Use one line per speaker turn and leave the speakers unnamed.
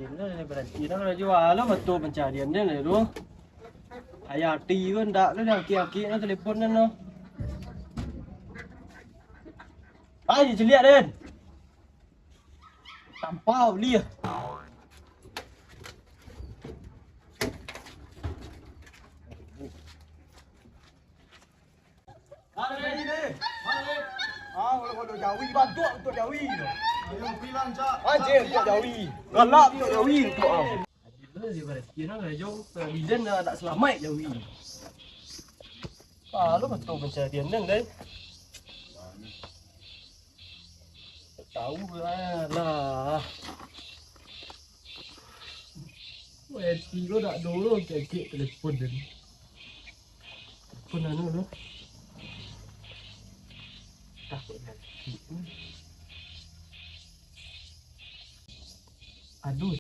nó berhenti nó jual lah betul pencariannya ni tu. Ayah ti pun tak ada aki-aki nak telefon no. Ai je lihat Den. Tampau dia. Ada ni deh. Mana? Kalau Jawi bantu untuk Jawi tu. Ayo bilang cak. Anjir untuk Jawi. Galak untuk Jawi untuk ah. Dia berhenti nak jauh. Reason tak selamat Jawi. Lu betul pencarian nang deh. Tahu lah. Weh, tiga dah dulu kek telefon dan. Telefon anu tu. Takut nanti.